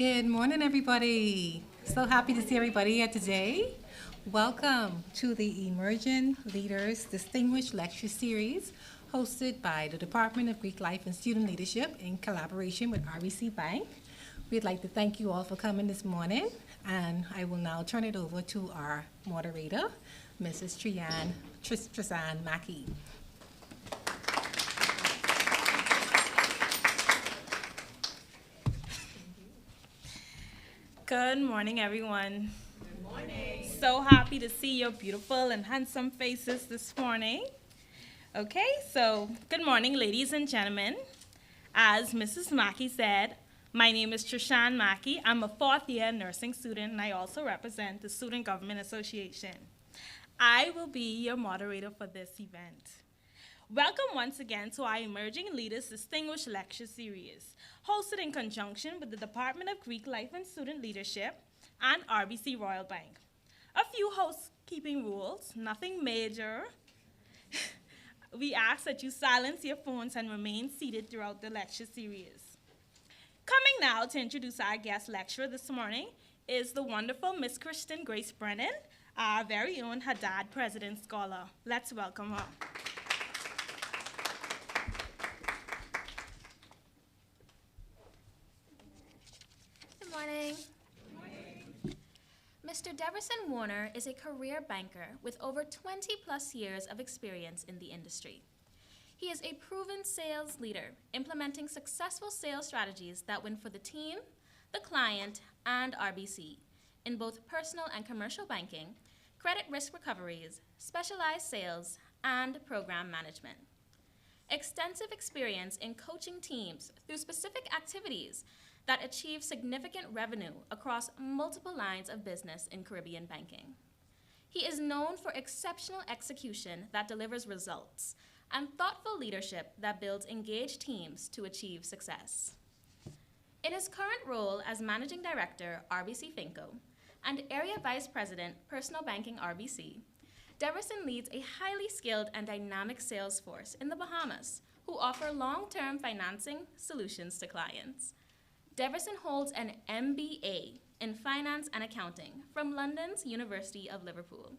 Good morning, everybody. So happy to see everybody here today. Welcome to the Emerging Leaders Distinguished Lecture Series hosted by the Department of Greek Life and Student Leadership in collaboration with RBC Bank. We'd like to thank you all for coming this morning, and I will now turn it over to our moderator, Mrs. Trisan Mackey. Good morning, everyone. Good morning. So happy to see your beautiful and handsome faces this morning. Okay, so good morning, ladies and gentlemen. As Mrs. Mackey said, my name is Trishan Mackey. I'm a fourth-year nursing student, and I also represent the Student Government Association. I will be your moderator for this event. Welcome once again to our Emerging Leaders Distinguished Lecture Series, hosted in conjunction with the Department of Greek Life and Student Leadership and RBC Royal Bank. A few housekeeping rules, nothing major. We ask that you silence your phones and remain seated throughout the lecture series. Coming now to introduce our guest lecturer this morning is the wonderful Miss Kristen Grace Brennan, our very own Haddad President Scholar. Let's welcome her. Good morning. Mr. Deverson Warner is a career banker with over 20 plus years of experience in the industry. He is a proven sales leader, implementing successful sales strategies that win for the team, the client, and RBC in both personal and commercial banking, credit risk recoveries, specialized sales, and program management. Extensive experience in coaching teams through specific activities that achieve significant revenue across multiple lines of business in Caribbean banking. He is known for exceptional execution that delivers results and thoughtful leadership that builds engaged teams to achieve success. In his current role as Managing Director, RBC FINCO, and Area Vice President, Personal Banking RBC, Deverson leads a highly skilled and dynamic sales force in the Bahamas who offer long-term financing solutions to clients. Deverson holds an MBA in Finance and Accounting from London's University of Liverpool,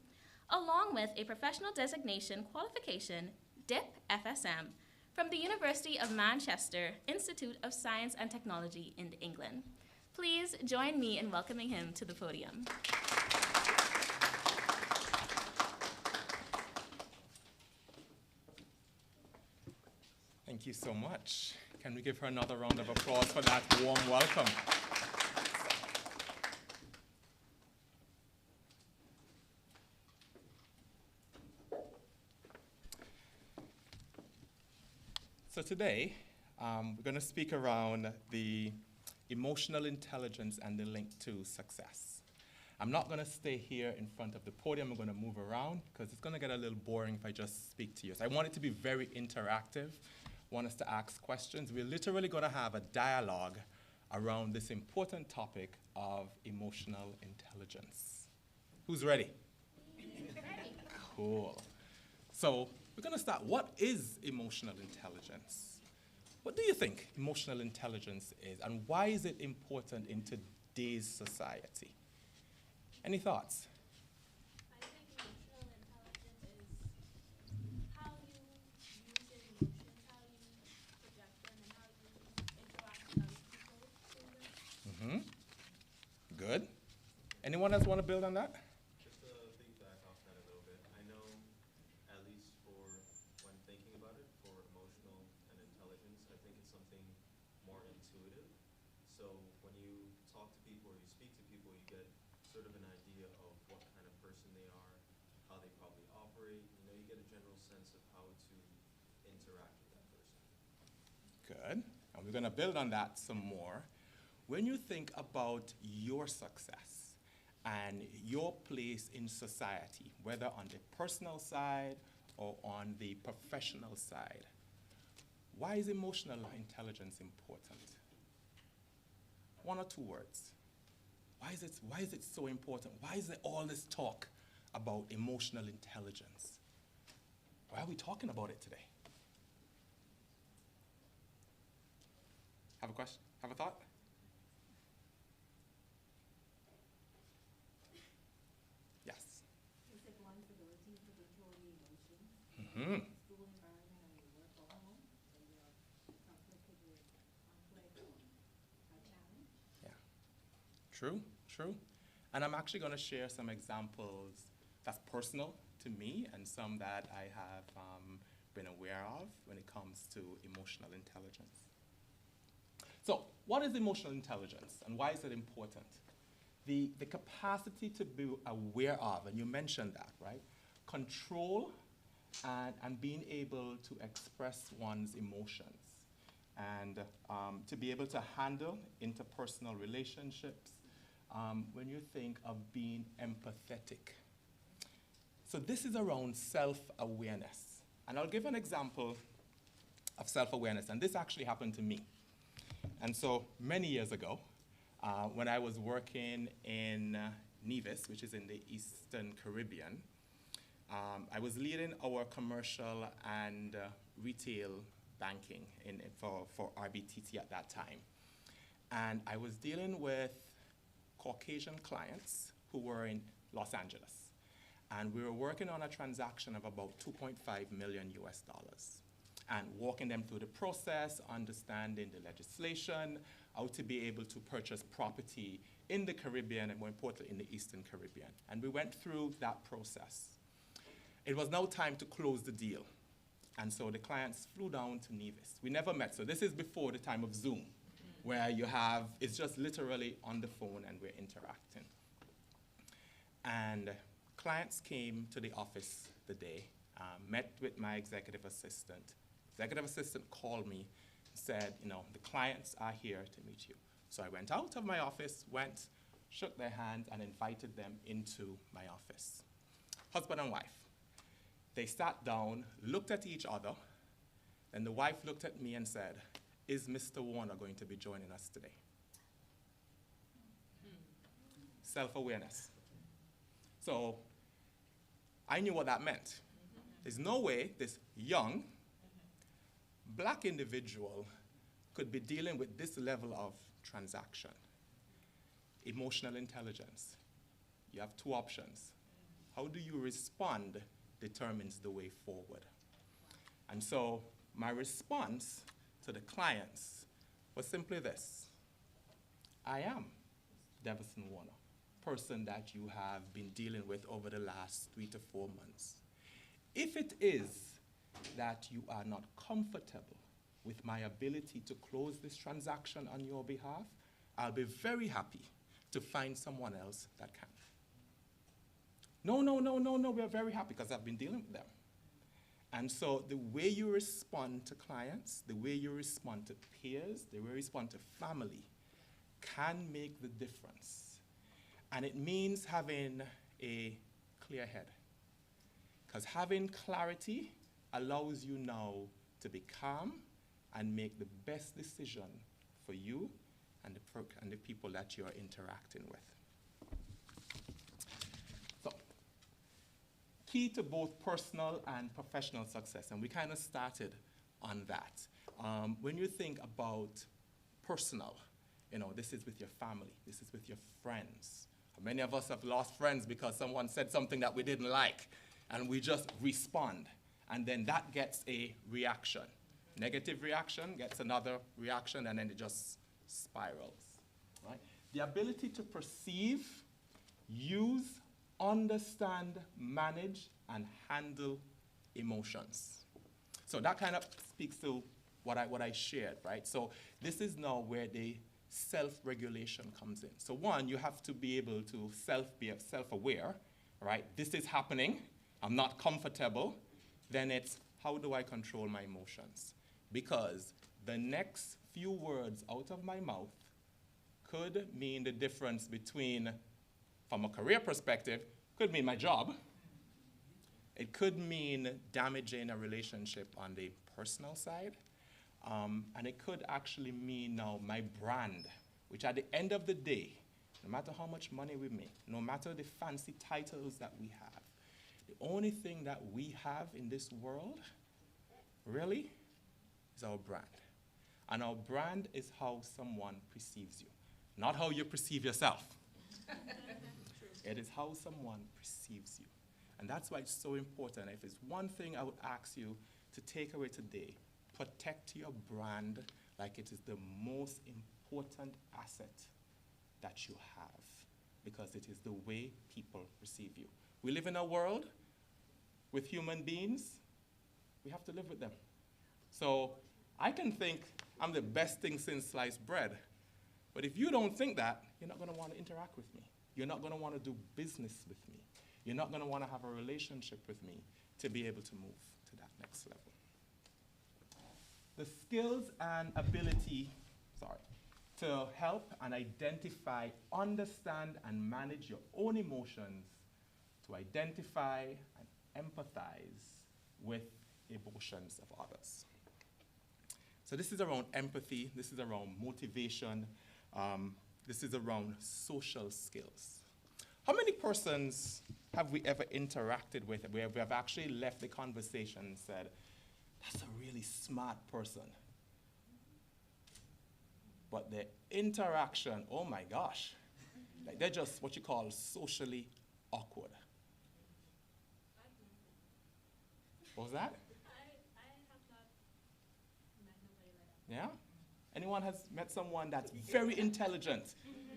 along with a professional designation qualification, DIP FSM, from the University of Manchester Institute of Science and Technology in England. Please join me in welcoming him to the podium. Thank you so much. Can we give her another round of applause for that warm welcome? So today, we're going to speak around the emotional intelligence and the link to success. I'm not going to stay here in front of the podium. I'm going to move around because it's going to get a little boring if I just speak to you. So I want it to be very interactive. Want us to ask questions. We're literally going to have a dialogue around this important topic of emotional intelligence. Who's ready? Ready. Cool. So we're going to start. What is emotional intelligence? What do you think emotional intelligence is, and why is it important in today's society? Any thoughts? I think emotional intelligence is how you use your emotions, how you project them, and how you interact with other people through them. Good. Anyone else want to build on that? Just to piggyback off that a little bit, I know, at least for when thinking about it, for emotional and intelligence, I think it's something more intuitive. So when you talk to people or you speak to people, you get sort of an idea of what kind of person they are, how they probably operate. You know, you get a general sense of how to interact with that person. Good. And we're going to build on that some more. When you think about your success and your place in society, whether on the personal side or on the professional side, why is emotional intelligence important? One or two words. Why is it so important? Why is there all this talk about emotional intelligence? Why are we talking about it today? Have a question? Have a thought? Hmm. school environment and you work from home, and you're conflicted with conflict or a challenge. Yeah. True, true. And I'm actually going to share some examples that's personal to me and some that I have been aware of when it comes to emotional intelligence. So, what is emotional intelligence and why is it important? The capacity to be aware of, and you mentioned that, right? Control and being able to express one's emotions and to be able to handle interpersonal relationships when you think of being empathetic. So this is around self-awareness. And I'll give an example of self-awareness, and this actually happened to me. And so many years ago, when I was working in Nevis, which is in the Eastern Caribbean, I was leading our commercial and retail banking for RBTT at that time. And I was dealing with Caucasian clients who were in Los Angeles. And we were working on a transaction of about 2.5 million US dollars. And walking them through the process, understanding the legislation, how to be able to purchase property in the Caribbean and more importantly in the Eastern Caribbean. And we went through that process. It was now time to close the deal. And so the clients flew down to Nevis. We never met, so this is before the time of Zoom, where it's just literally on the phone and we're interacting. And clients came to the office the day, met with my executive assistant. Executive assistant called me and said, the clients are here to meet you. So I went out of my office, shook their hand, and invited them into my office. Husband and wife. They sat down, looked at each other, and the wife looked at me and said, "Is Mr. Warner going to be joining us today?" Self-awareness. So I knew what that meant. There's no way this young black individual could be dealing with this level of transaction. Emotional intelligence. You have two options. How do you respond determines the way forward. And so my response to the clients was simply this. I am Deverson Warner, person that you have been dealing with over the last 3 to 4 months. If it is that you are not comfortable with my ability to close this transaction on your behalf, I'll be very happy to find someone else that can. No, we're very happy because I've been dealing with them. And so the way you respond to clients, the way you respond to peers, the way you respond to family can make the difference. And it means having a clear head. Because having clarity allows you now to be calm and make the best decision for you and the people that you're interacting with. So, key to both personal and professional success, and we kind of started on that. When you think about personal, this is with your family, this is with your friends. Many of us have lost friends because someone said something that we didn't like, and we just respond. And then that gets a reaction. Negative reaction gets another reaction, and then it just spirals, right? The ability to perceive, use, understand, manage, and handle emotions. So that kind of speaks to what I shared, right? So this is now where the self-regulation comes in. So one, you have to be able to be self-aware, right? This is happening. I'm not comfortable. Then it's, how do I control my emotions? Because the next few words out of my mouth could mean the difference between, from a career perspective, could mean my job. It could mean damaging a relationship on the personal side. And it could actually mean now my brand, which at the end of the day, no matter how much money we make, no matter the fancy titles that we have, the only thing that we have in this world, really, is our brand. And our brand is how someone perceives you, not how you perceive yourself. It is how someone perceives you. And that's why it's so important. If it's one thing I would ask you to take away today, protect your brand like it is the most important asset that you have, because it is the way people receive you. We live in a world with human beings. We have to live with them. So I can think I'm the best thing since sliced bread, but if you don't think that, you're not going to want to interact with me. You're not going to want to do business with me. You're not going to want to have a relationship with me to be able to move to that next level. The skills and ability, to help and identify, understand, and manage your own emotions, to identify and empathize with emotions of others. So this is around empathy, this is around motivation, this is around social skills. How many persons have we ever interacted with where we have actually left the conversation and said, that's a really smart person? But the interaction, oh my gosh, like they're just what you call socially awkward. What was that? I have not met nobody like that. Yeah? Anyone has met someone that's very intelligent?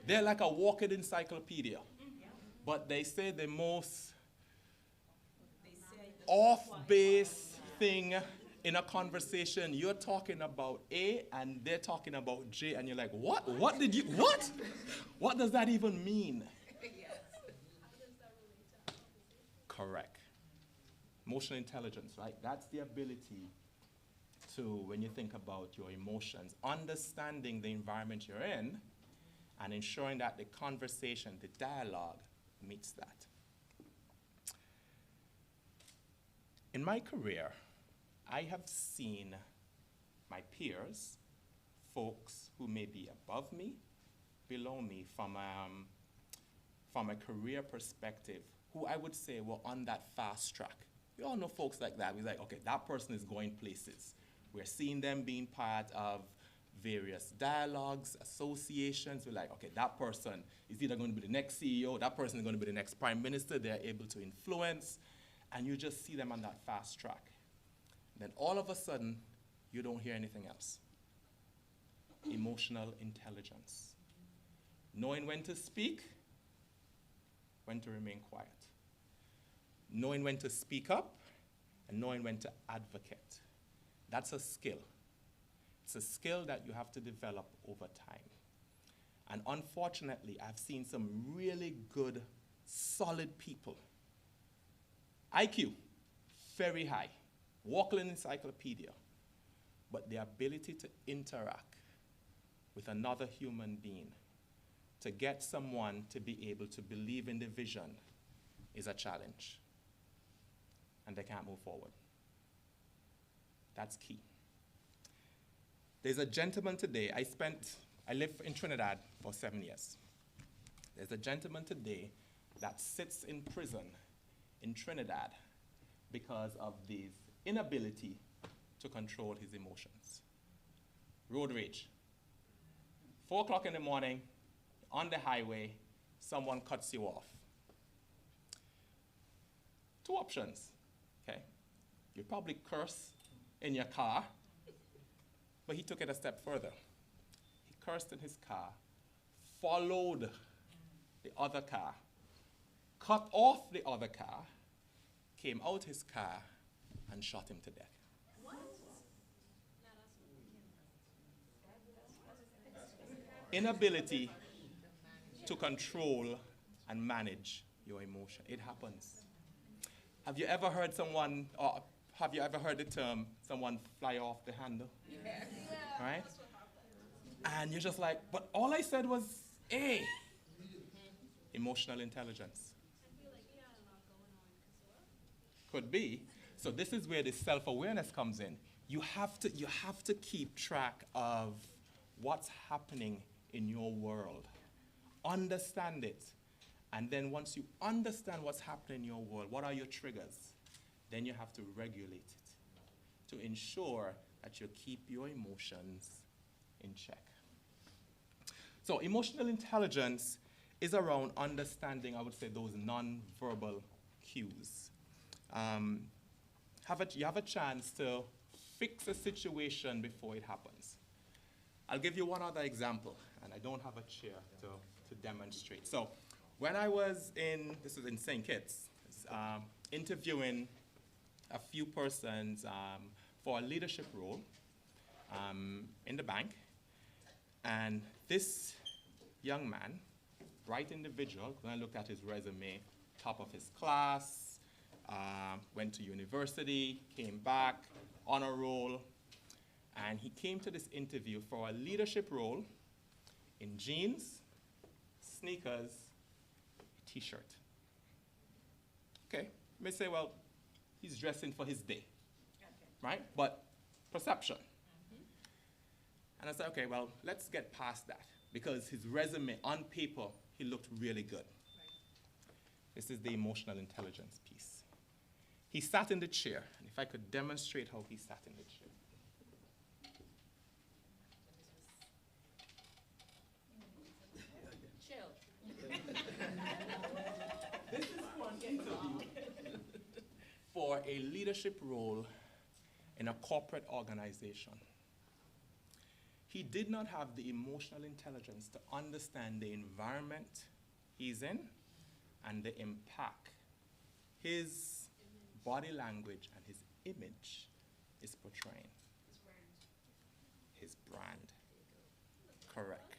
They're like a walking encyclopedia. But they say the most off-base thing in a conversation. You're talking about A and they're talking about J, and you're like, what? What did you, what? What does that even mean? Correct. Emotional intelligence, right? That's the ability to, when you think about your emotions, understanding the environment you're in and ensuring that the conversation, the dialogue meets that. In my career, I have seen my peers, folks who may be above me, below me from a career perspective, who I would say were on that fast track. We all know folks like that. We're like, okay, that person is going places. We're seeing them being part of various dialogues, associations. We're like, okay, that person is either going to be the next CEO, that person is going to be the next prime minister. They're able to influence, and you just see them on that fast track. Then all of a sudden, you don't hear anything else. Emotional intelligence. Knowing when to speak, when to remain quiet. Knowing when to speak up, and knowing when to advocate. That's a skill. It's a skill that you have to develop over time. And unfortunately, I've seen some really good, solid people. IQ, very high. Walking encyclopedia. But the ability to interact with another human being, to get someone to be able to believe in the vision, is a challenge. And they can't move forward. That's key. There's a gentleman today, I lived in Trinidad for 7 years. There's a gentleman today that sits in prison in Trinidad because of his inability to control his emotions. Road rage. 4 o'clock in the morning, on the highway, someone cuts you off. 2 options, okay? You probably curse in your car, but he took it a step further. He cursed in his car, followed the other car, cut off the other car, came out his car, and shot him to death. What? Inability to control and manage your emotion. It happens. Have you ever heard someone, or have you ever heard the term, someone fly off the handle? Yeah. Right? And you're just like, but all I said was A. Emotional intelligence. I feel like he had a lot going on. Could be. So this is where the self-awareness comes in. You have to keep track of what's happening in your world. Understand it. And then once you understand what's happening in your world, what are your triggers? Then you have to regulate it to ensure that you keep your emotions in check. So emotional intelligence is around understanding, I would say, those non-verbal cues. You have a chance to fix a situation before it happens. I'll give you one other example, and I don't have a chair to demonstrate. So when I was this is in St. Kitts, interviewing a few persons for a leadership role in the bank, and this young man, bright individual, when I looked at his resume, top of his class, went to university, came back, honor roll, and he came to this interview for a leadership role in jeans, sneakers, t-shirt. Okay, you may say, well, he's dressing for his day, right? But perception. And I said, okay, well, let's get past that, because his resume on paper, he looked really good. This is the emotional intelligence piece. He sat in the chair, and if I could demonstrate how he sat in the chair. This is for an interview for a leadership role in a corporate organization. He did not have the emotional intelligence to understand the environment he's in and the impact his body language and his image is portraying. His brand. Correct.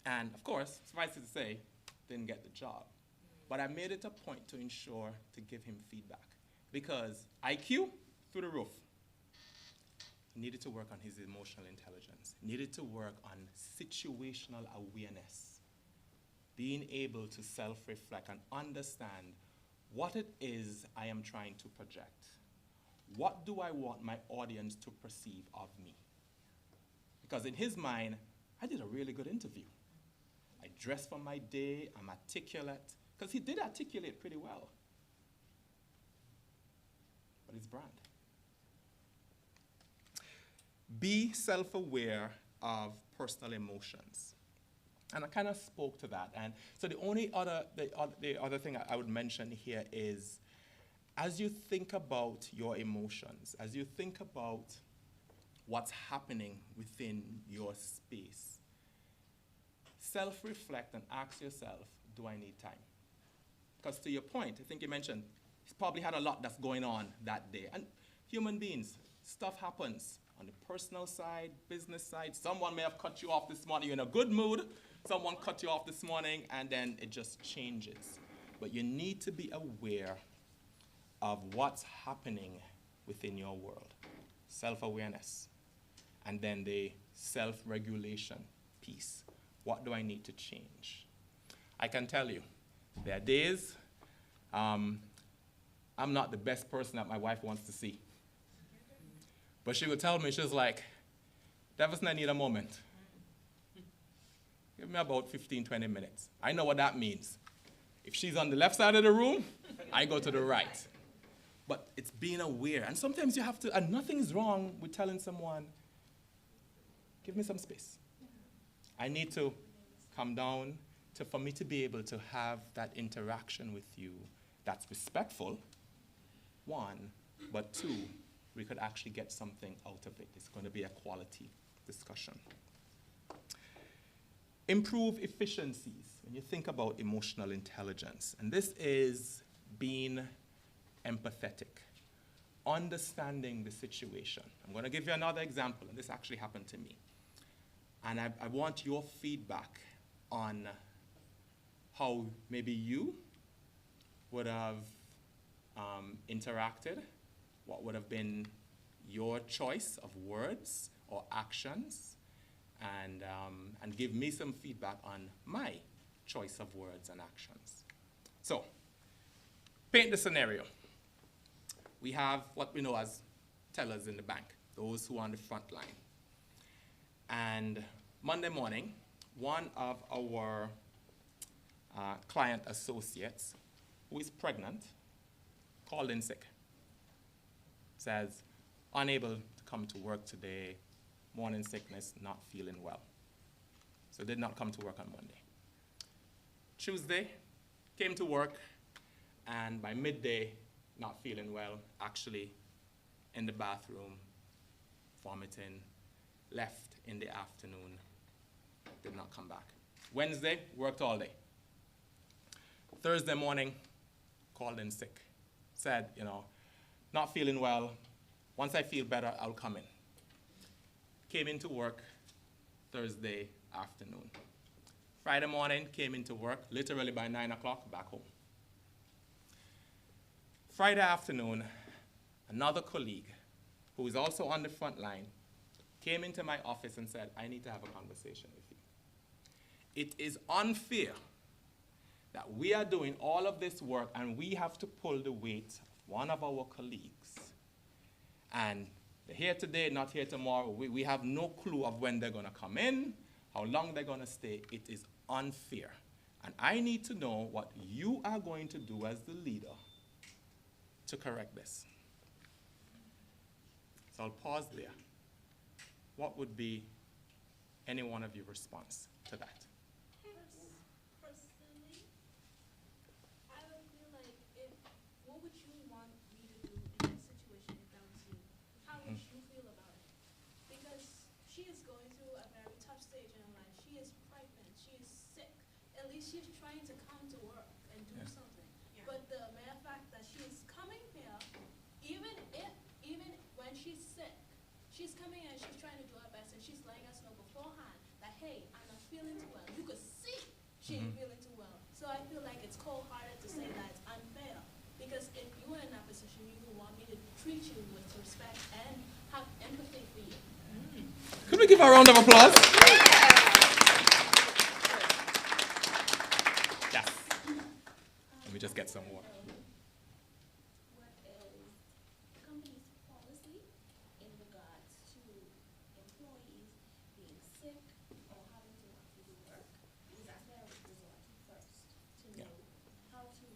And of course, suffice it to say, didn't get the job. But I made it a point to ensure to give him feedback, because IQ through the roof. He needed to work on his emotional intelligence, needed to work on situational awareness, being able to self-reflect and understand what it is I am trying to project. What do I want my audience to perceive of me? Because in his mind, I did a really good interview. I dressed for my day, I'm articulate, because he did articulate pretty well. But his brand. Be self-aware of personal emotions. And I kind of spoke to that. And so the other thing I would mention here is, as you think about your emotions, as you think about what's happening within your space, self-reflect and ask yourself, do I need time? Because to your point, I think you mentioned, he's probably had a lot that's going on that day. And human beings, stuff happens on the personal side, business side. Someone may have cut you off this morning. You're in a good mood. Someone cut you off this morning, and then it just changes. But you need to be aware of what's happening within your world. Self-awareness. And then the self-regulation piece. What do I need to change? I can tell you, there are days I'm not the best person that my wife wants to see. But she would tell me, she was like, Deverson, I need a moment. Give me about 15, 20 minutes. I know what that means. If she's on the left side of the room, I go to the right. But it's being aware. And sometimes you have to, and nothing's wrong with telling someone, give me some space. I need to come down for me to be able to have that interaction with you that's respectful, one, but two, we could actually get something out of it. It's going to be a quality discussion. Improve efficiencies when you think about emotional intelligence. And this is being empathetic, understanding the situation. I'm going to give you another example, and this actually happened to me. And I want your feedback on how maybe you would have interacted, what would have been your choice of words or actions, and give me some feedback on my choice of words and actions. So, paint the scenario. We have what we know as tellers in the bank, those who are on the front line. And Monday morning, one of our client associates, who is pregnant, called in sick. Says, unable to come to work today, morning sickness, not feeling well. So did not come to work on Monday. Tuesday, came to work, and by midday, not feeling well, actually in the bathroom, vomiting, left in the afternoon, did not come back. Wednesday, worked all day. Thursday morning, called in sick. Said, not feeling well. Once I feel better, I'll come in. Came into work Thursday afternoon. Friday morning, came into work, literally by 9 o'clock, back home. Friday afternoon, another colleague who is also on the front line came into my office and said, I need to have a conversation with you. It is unfair that we are doing all of this work and we have to pull the weight of one of our colleagues. And they're here today, not here tomorrow. We have no clue of when they're going to come in, how long they're going to stay. It is unfair. And I need to know what you are going to do as the leader to correct this. So I'll pause there. What would be any one of your response to that? Personally, I would feel like what would you want me to do in that situation if that was you? How would you feel about it? Because she is going through a very tough stage in her life. She is pregnant. She is sick. At least she's trying to come to work and do something. But the mere fact that she is coming here, even when she's sick, she's coming and she's trying to do her best and she's letting us know beforehand that, hey, I'm not feeling too well. You could see she ain't feeling too well. So I feel like it's cold-hearted to say that it's unfair. Because if you were in that position, you would want me to treat you with respect and have empathy for you. Could we give her a round of applause? Yes. Let me just get some more. What is the company's policy in regards to employees being sick or having to not to do work? Because that's where I would resort to first, to know how to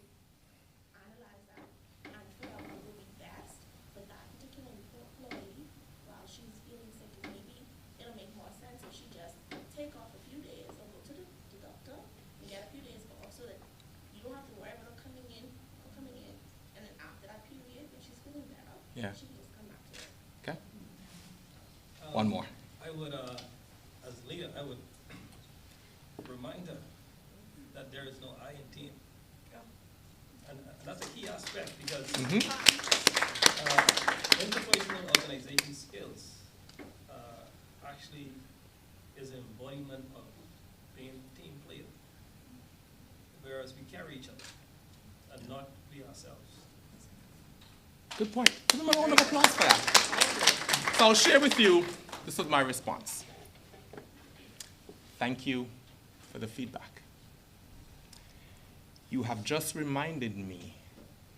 analyze that and figure out what would be best for that particular employee while she's feeling sick. And maybe it'll make more sense if she just take off a few days or go to the doctor and get a few days off so that you don't have to worry about her coming in, and then after that period, when she's feeling better, Yeah. she can just come back to work. Okay. One more. I would, as leader, I would remind her that there is no I in team. And that's a key aspect because interpersonal organization skills actually is an embodiment of being a team player. Whereas we carry each other and not be ourselves. Good point. Give them a round of applause for that. So I'll share with you, this was my response. Thank you for the feedback. You have just reminded me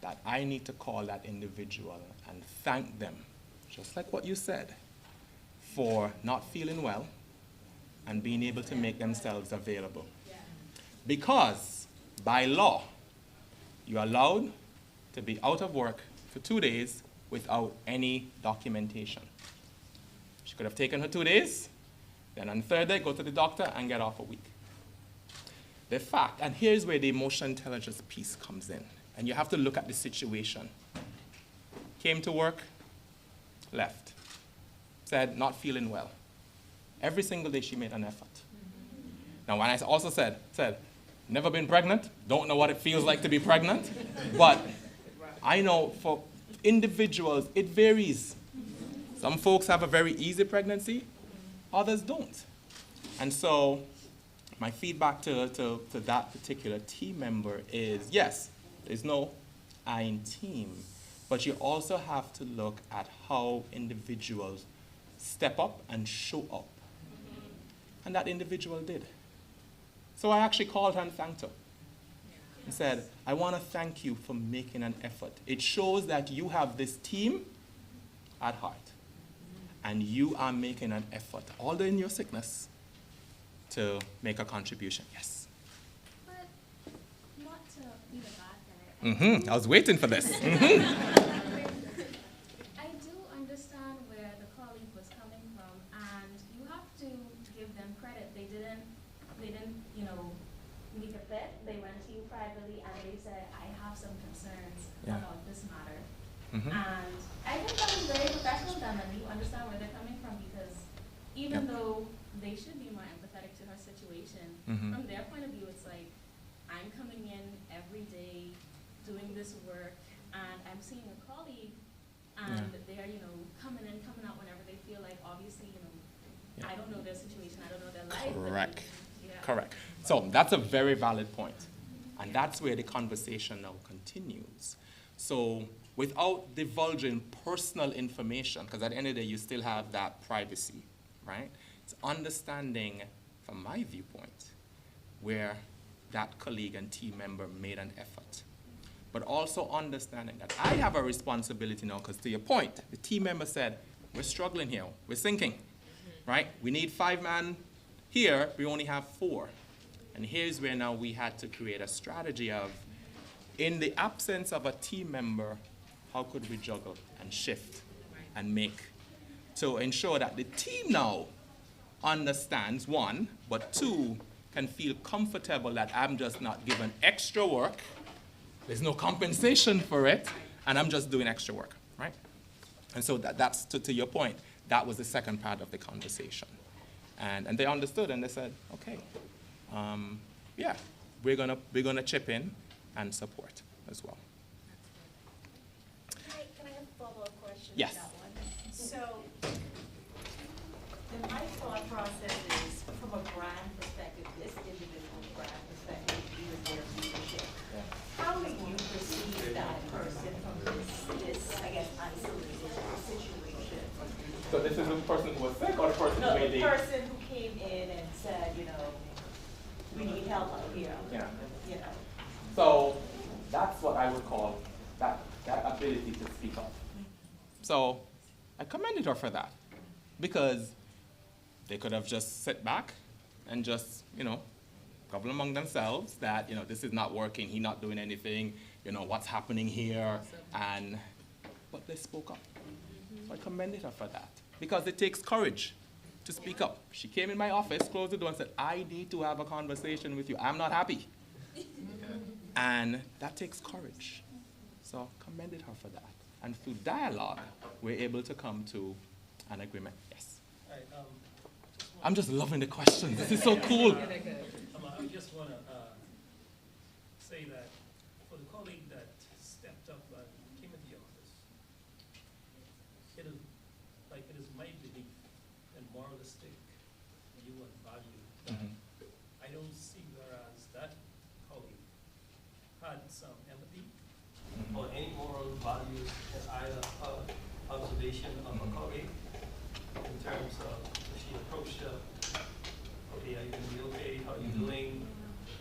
that I need to call that individual and thank them, just like what you said, for not feeling well and being able to make themselves available. Because by law, you're allowed to be out of work for 2 days without any documentation. She could have taken her 2 days, then on the third day, go to the doctor and get off a week. The fact, and here's where the emotional intelligence piece comes in, and you have to look at the situation. Came to work, left. Said, not feeling well. Every single day she made an effort. Now, when I also said, never been pregnant, don't know what it feels like to be pregnant, but I know for individuals, it varies. Some folks have a very easy pregnancy, others don't. And so my feedback to that particular team member is, yes, there's no I in team, but you also have to look at how individuals step up and show up. And that individual did. So I actually called her and thanked her. And said, I want to thank you for making an effort. It shows that you have this team at heart. And you are making an effort, although in your sickness, to make a contribution. Yes? But not to be the godfather. I was waiting for this. I do understand where the colleague was coming from, and you have to give them credit. They didn't, meet a fit, they went to you privately and they said, I have some concerns Yeah. about this matter. Mhm. And I think that was very professional of them, and you understand where they're coming from, because even Yep. though they should be more empathetic to her situation, Mhm. from their point of view, it's like, I'm coming in every day, doing this work, and I'm seeing a colleague, and they're, you know, coming in, coming out whenever they feel like, obviously, you know, Yeah. I don't know their situation, I don't know their life. but Correct. yeah. Correct. So that's a very valid point. And that's where the conversation now continues. So without divulging personal information, because at the end of the day, you still have that privacy, right? It's understanding, from my viewpoint, where that colleague and team member made an effort. But also understanding that I have a responsibility now, because to your point, the team member said, we're struggling here, we're sinking, right? We need 5 man here, we only have 4. And here's where now we had to create a strategy of, in the absence of a team member, how could we juggle and shift and make, to ensure that the team now understands, 1, but 2, can feel comfortable that I'm just not given extra work, there's no compensation for it, and I'm just doing extra work, right? And so that's to your point, that was the second part of the conversation. And they understood and they said, okay, yeah, we're gonna chip in and support as well. Can I have a follow-up question? Yes. On that one? So, my thought process is, from a brand perspective, this individual's brand perspective, he was their leadership. How do you perceive that person from this, I guess, isolated situation? So this is the person who was sick or the person No, who made the person who came in and said, you know, we need help out here. Yeah. You know. So that's what I would call that ability to speak up. So I commended her for that, because they could have just sat back and just, couple among themselves that, this is not working, he's not doing anything, what's happening here, but they spoke up. So I commended her for that, because it takes courage to speak up. She came in my office, closed the door and said, I need to have a conversation with you. I'm not happy. And that takes courage. So commended her for that. And through dialogue, we're able to come to an agreement. Yes. All right, I'm just loving the questions. This is so cool. I just want to say that for the colleague that stepped up and came into the office, it is my belief and moralistic view and value that I don't see, whereas that colleague had some empathy or any moral values in either observation of a colleague in terms of if she approached her, okay, are you going to be okay? How are you doing?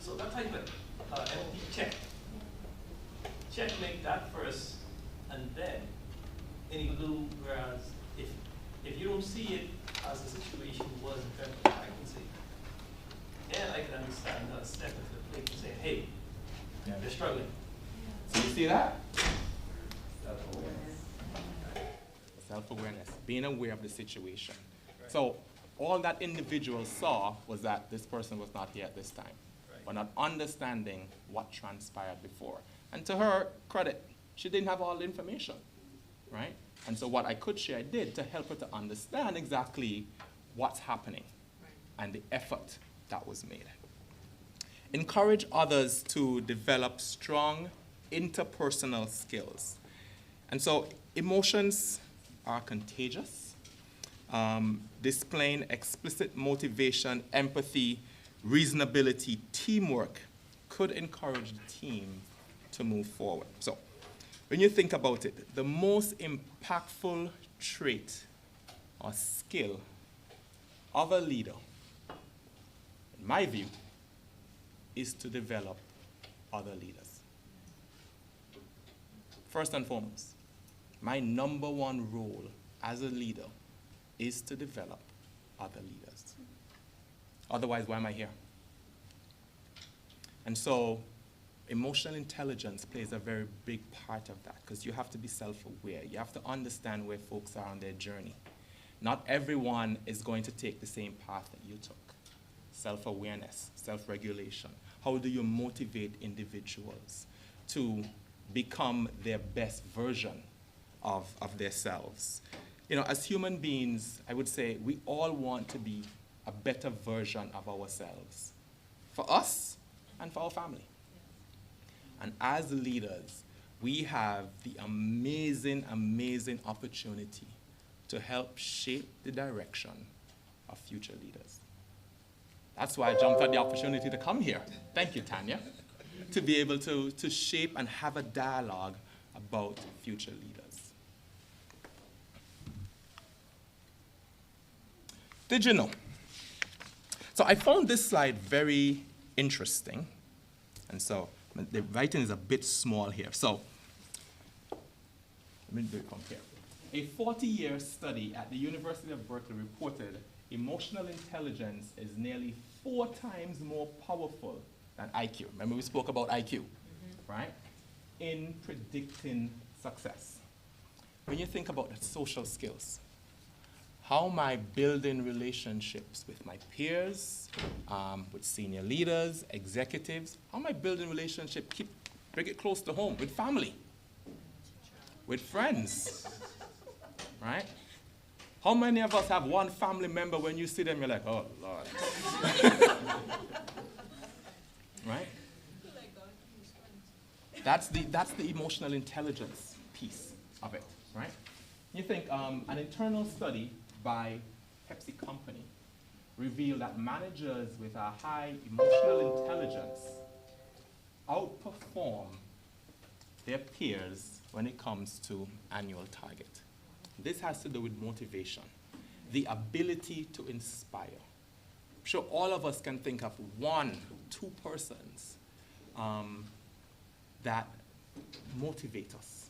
So that type of empathy check. Checkmate that first, and then any blue, whereas if you don't see it as the situation was in terms of pregnancy, then I can understand her step into the plate and say, hey, they're struggling. So you see that? Self-awareness, being aware of the situation. Right. So all that individual saw was that this person was not here at this time, but not understanding what transpired before. And to her credit, she didn't have all the information, right? And so what I could share, I did to help her to understand exactly what's happening and the effort that was made. Encourage others to develop strong interpersonal skills. And so emotions are contagious. Displaying explicit motivation, empathy, reasonability, teamwork could encourage the team to move forward. So when you think about it, the most impactful trait or skill of a leader, in my view, is to develop other leaders. First and foremost, my number one role as a leader is to develop other leaders. Otherwise, why am I here? And so emotional intelligence plays a very big part of that, because you have to be self-aware. You have to understand where folks are on their journey. Not everyone is going to take the same path that you took. self-awareness, self-regulation? How do you motivate individuals to become their best version of themselves? You know, as human beings, I would say we all want to be a better version of ourselves, for us and for our family. And as leaders, we have the amazing, amazing opportunity to help shape the direction of future leaders. That's why I jumped at the opportunity to come here. Thank you, Tanya. To be able to shape and have a dialogue about future leaders. Did you know? So I found this slide very interesting. And so the writing is a bit small here. So let me do it from here. A 40-year study at the University of Berkeley reported emotional intelligence is nearly 4 times more powerful than IQ. Remember we spoke about IQ, right? In predicting success. When you think about the social skills, how am I building relationships with my peers, with senior leaders, executives? How am I building relationships, bring it close to home, with family, with friends, right? How many of us have one family member when you see them, you're like, oh, Lord. Right? That's the emotional intelligence piece of it, right? You think an internal study by Pepsi Company revealed that managers with a high emotional intelligence outperform their peers when it comes to annual target. This has to do with motivation, the ability to inspire. I'm sure all of us can think of 1, 2 persons that motivate us,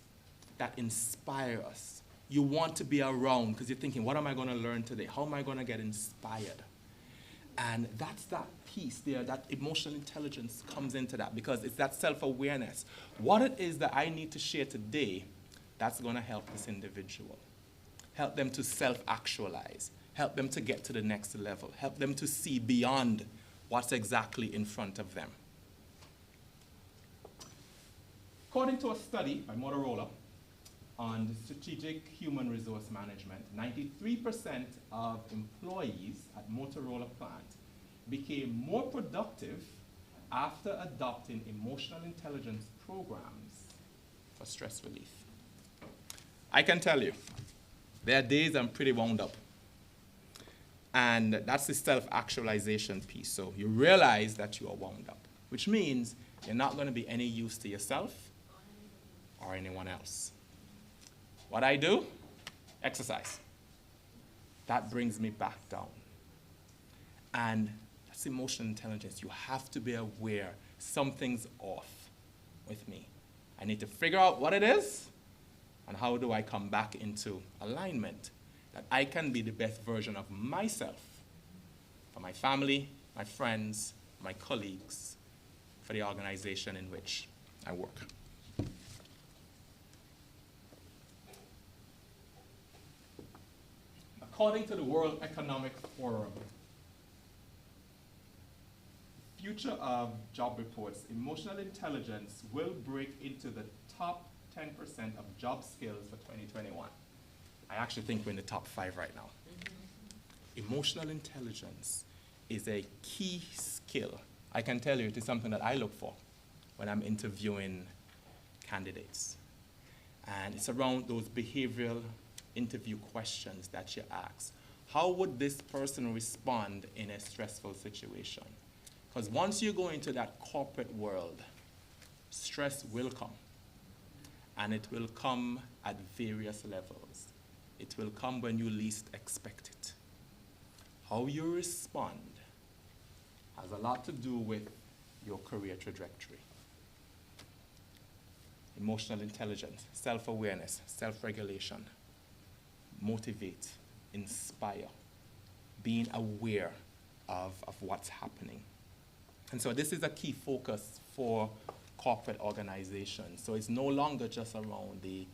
that inspire us. You want to be around because you're thinking, what am I going to learn today? How am I going to get inspired? And that's that piece there, that emotional intelligence comes into that because it's that self-awareness. What it is that I need to share today, that's going to help this individual. Help them to self-actualize. Help them to get to the next level. Help them to see beyond what's exactly in front of them. According to a study by Motorola on strategic human resource management, 93% of employees at Motorola plant became more productive after adopting emotional intelligence programs for stress relief. I can tell you, there are days I'm pretty wound up. And that's the self-actualization piece. So you realize that you are wound up, which means you're not going to be any use to yourself or anyone else. What I do? Exercise. That brings me back down. And that's emotional intelligence. You have to be aware something's off with me. I need to figure out what it is and how do I come back into alignment that I can be the best version of myself for my family, my friends, my colleagues, for the organization in which I work. According to the World Economic Forum, Future of Job reports, emotional intelligence will break into the top 10% of job skills for 2021. I actually think we're in the top 5 right now. Emotional intelligence is a key skill. I can tell you it is something that I look for when I'm interviewing candidates. And it's around those behavioral interview questions that you ask. How would this person respond in a stressful situation? Because once you go into that corporate world, stress will come. And it will come at various levels. It will come when you least expect it. How you respond has a lot to do with your career trajectory. Emotional intelligence, self-awareness, self-regulation, motivate, inspire, being aware of what's happening. And so this is a key focus for corporate organizations. So it's no longer just around the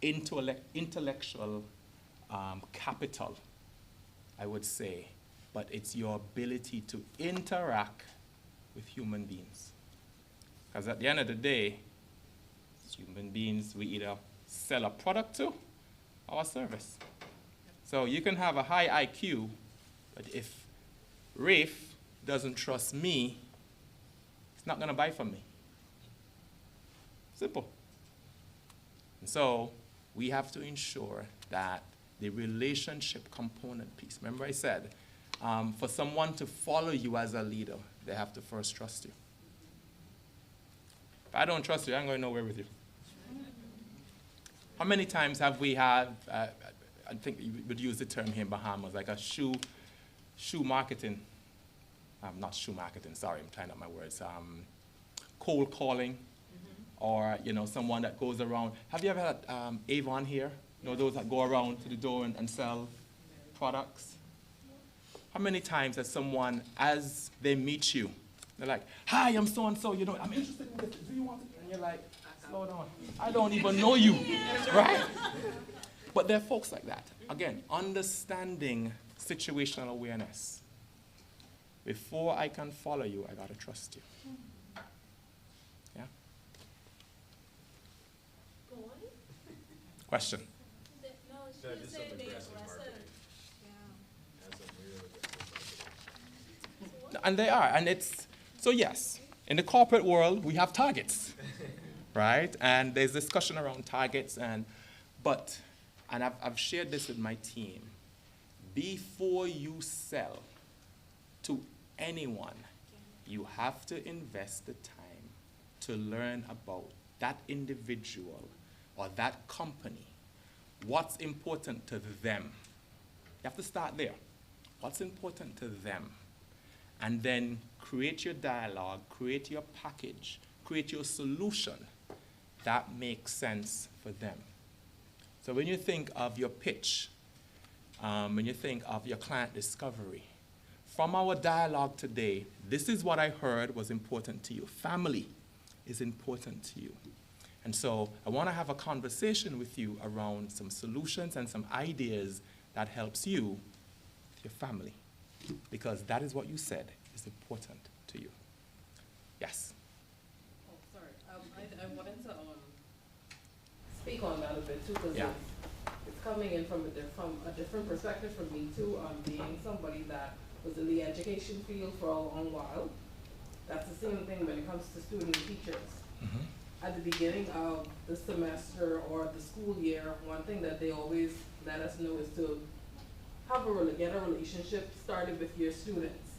intellectual capital, I would say, but it's your ability to interact with human beings. Because at the end of the day, as human beings, we either sell a product to or a service. So you can have a high IQ, but if Rafe doesn't trust me, he's not going to buy from me. Simple. And so we have to ensure that the relationship component piece, remember I said, for someone to follow you as a leader, they have to first trust you. If I don't trust you, I ain't going nowhere with you. How many times have we had, I think you would use the term here in Bahamas, like a shoe marketing, not shoe marketing, sorry, I'm tying up my words, cold calling, or, someone that goes around. Have you ever had Avon here? Those that go around to the door and sell products? How many times has someone, as they meet you, they're like, hi, I'm so-and-so, I'm interested in this, do you want it? And you're like, slow down, I don't even know you, right? But there are folks like that. Again, understanding situational awareness. Before I can follow you, I gotta trust you. Yeah? Go on. Question? No, she So I was did saying some they aggressive aggressive. marketing. Yeah. Has some real aggressive marketing. And they are, and so yes, in the corporate world, we have targets, right? And there's discussion around targets, and I've shared this with my team. Before you sell to anyone, you have to invest the time to learn about that individual or that company, what's important to them. You have to start there. What's important to them? And then create your dialogue, create your package, create your solution that makes sense for them. So when you think of your pitch, when you think of your client discovery, from our dialogue today, this is what I heard was important to you. Family is important to you. And so I want to have a conversation with you around some solutions and some ideas that helps you with your family. Because that is what you said is important to you. Yes? Oh, sorry. I wanted to speak on that a bit too, because Yeah. it's coming in from a different perspective from me too, being somebody that was in the education field for a long while. That's the same thing when it comes to student and teachers. At the beginning of the semester or the school year, one thing that they always let us know is to get a relationship started with your students.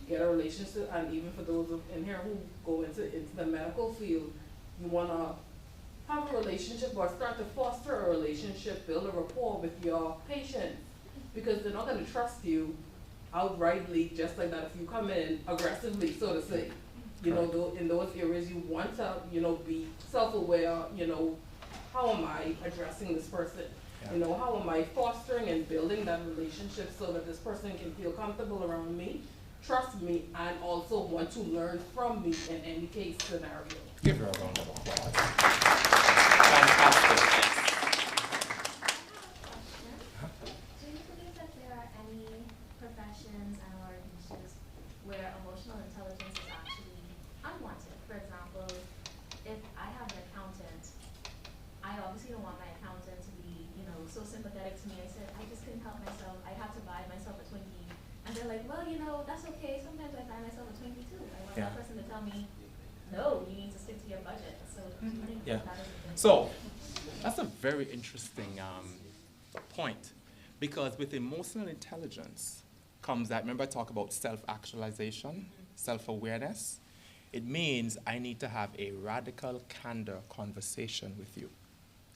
Get a relationship, and even for those in here who go into the medical field, you wanna have a relationship or start to foster a relationship, build a rapport with your patients, because they're not gonna trust you outrightly just like that if you come in aggressively, so to say. In those areas you want to, be self-aware, how am I addressing this person? Yeah. How am I fostering and building that relationship so that this person can feel comfortable around me, trust me, and also want to learn from me in any case scenario. Give her a round of applause. Fantastic. Do you believe that there are any professions and or niches where emotional intelligence is actually unwanted? For example, if I have an accountant, I obviously don't want my accountant to be, so sympathetic to me and said, I just couldn't help myself, I had to buy myself a Twinkie. And they're like, well, that's okay, sometimes I buy myself a Twinkie too. I want that person to tell me, no, you need to stick to your budget. So I think Yeah. that is a thing. So that's a very interesting point, because with emotional intelligence comes that, remember I talk about self-actualization, self-awareness. It means I need to have a radical candor conversation with you.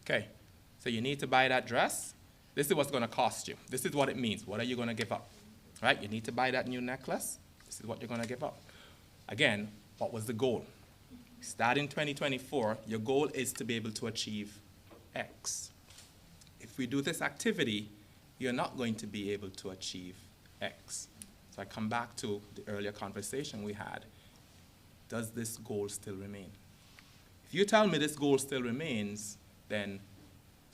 Okay, so you need to buy that dress. This is what's going to cost you. This is what it means. What are you going to give up? Right? You need to buy that new necklace. This is what you're going to give up. Again, what was the goal? Starting 2024, your goal is to be able to achieve X. If we do this activity, you're not going to be able to achieve X. So I come back to the earlier conversation we had. Does this goal still remain? If you tell me this goal still remains, then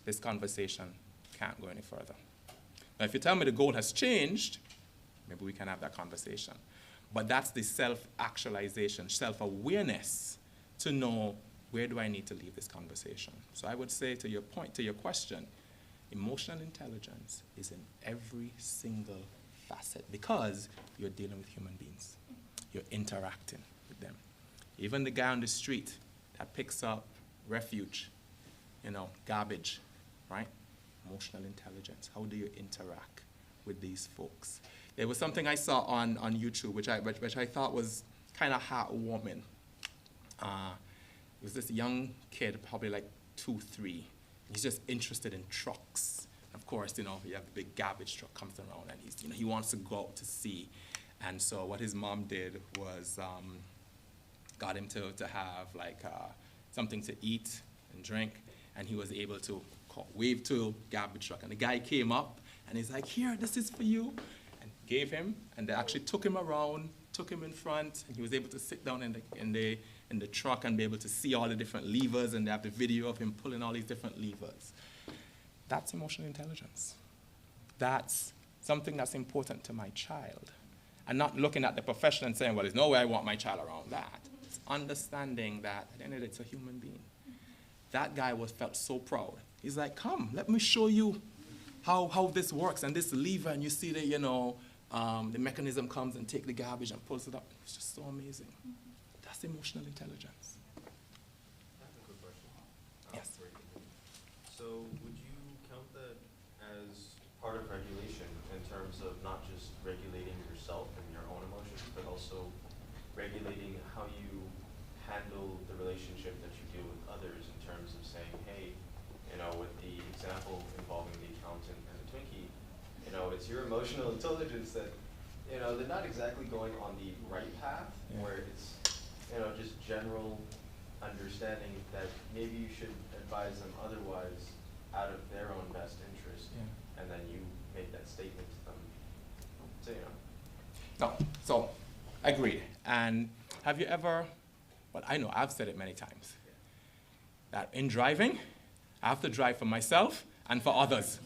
this conversation can't go any further. Now, if you tell me the goal has changed, maybe we can have that conversation. But that's the self-actualization, self-awareness to know, where do I need to leave this conversation? So I would say, to your point, to your question, emotional intelligence is in every single facet, because you're dealing with human beings. You're interacting with them. Even the guy on the street that picks up refuge, garbage, right? Emotional intelligence. How do you interact with these folks? There was something I saw on YouTube, which I thought was kind of heartwarming. It was this young kid, probably like 2, 3. He's just interested in trucks. Of course, you have the big garbage truck comes around, and he wants to go out to see. And so what his mom did was got him to have something to eat and drink, and he was able to wave to garbage truck. And the guy came up, and he's like, "Here, this is for you," and gave him. And they actually took him around, took him in front, and he was able to sit down in the truck and be able to see all the different levers, and they have the video of him pulling all these different levers. That's emotional intelligence. That's something that's important to my child. And not looking at the profession and saying, well, there's no way I want my child around that. It's understanding that at the end of the day, it's a human being. That guy felt so proud. He's like, come, let me show you how this works. And this lever, and you see the mechanism comes and take the garbage and pulls it up. It's just so amazing. That's emotional intelligence. I have a quick question. Yes. So would you count that as part of regulation in terms of not just regulating yourself and your own emotions, but also regulating how you handle the relationship that you deal with others, in terms of saying, hey, with the example involving the accountant and the Twinkie, it's your emotional intelligence that, they're not exactly going on the right path, where it's, just general understanding that maybe you should advise them otherwise out of their own best interest, and then you make that statement to them. So, No, so, agreed. And have you ever, well, I know I've said it many times, that in driving, I have to drive for myself and for others.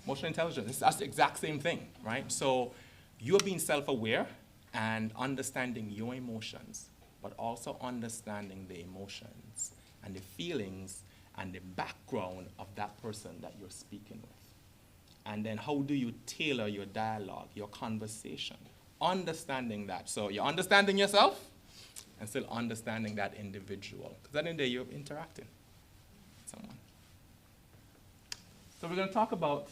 Emotional intelligence, that's the exact same thing, right? So you're being self-aware and understanding your emotions, but also understanding the emotions and the feelings and the background of that person that you're speaking with. And then how do you tailor your dialogue, your conversation? Understanding that. So you're understanding yourself and still understanding that individual. Because at the end of the day, you're interacting with someone. So we're going to talk about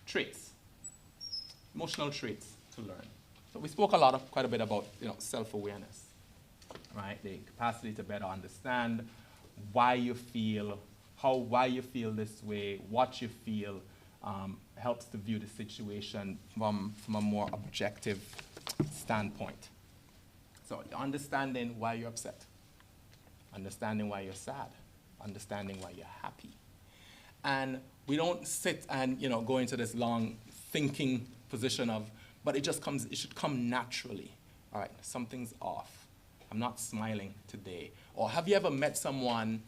traits, emotional traits to learn. So we spoke quite a bit about self-awareness, right? The capacity to better understand why you feel this way, what you feel, helps to view the situation from a more objective standpoint. So understanding why you're upset, understanding why you're sad, understanding why you're happy. And we don't sit and go into this long thinking position but it should come naturally. All right, something's off. I'm not smiling today. Or have you ever met someone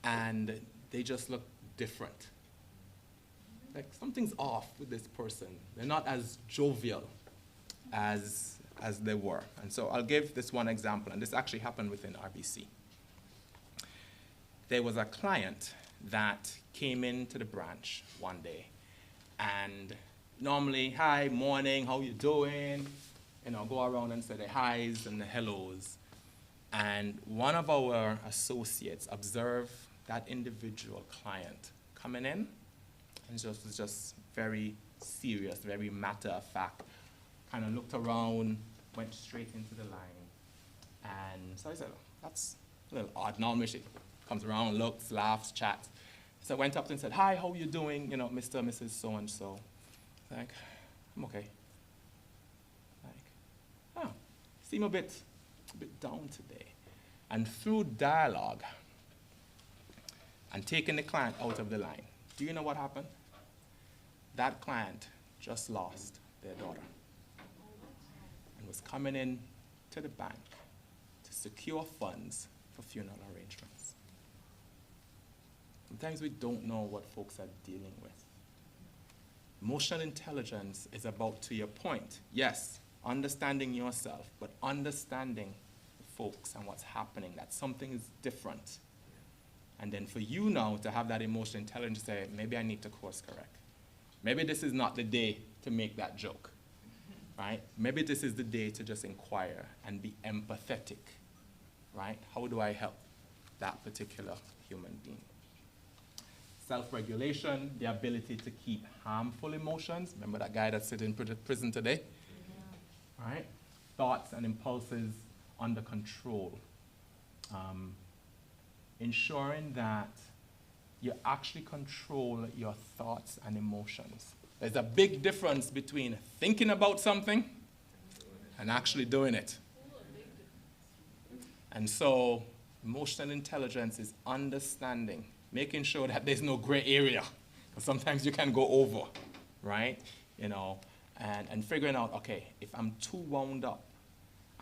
and they just look different? Like something's off with this person. They're not as jovial as they were. And so I'll give this one example, and this actually happened within RBC. There was a client that came into the branch one day, and normally, hi, morning, how you doing? Go around and say the highs and the hellos. And one of our associates observed that individual client coming in, and was just very serious, very matter-of-fact, kind of looked around, went straight into the line. And so I said, oh, that's a little odd. Normally she comes around, looks, laughs, chats. So I went up and said, hi, how you doing, Mr. and Mrs. So-and-so. Like, I'm okay. Like, oh, seem a bit down today. And through dialogue and taking the client out of the line, do you know what happened? That client just lost their daughter and was coming in to the bank to secure funds for funeral arrangements. Sometimes we don't know what folks are dealing with. Emotional intelligence is about, to your point, yes, understanding yourself, but understanding folks and what's happening, that something is different. And then for you now to have that emotional intelligence, say, maybe I need to course correct. Maybe this is not the day to make that joke, right? Maybe this is the day to just inquire and be empathetic, right? How do I help that particular human being? Self-regulation, the ability to keep harmful emotions. Remember that guy that's sitting in prison today? Yeah. Right? Thoughts and impulses under control. Ensuring that you actually control your thoughts and emotions. There's a big difference between thinking about something and actually doing it. And so, emotional intelligence is understanding, making sure that there's no gray area. Because sometimes you can go over, right? You know, and figuring out, okay, if I'm too wound up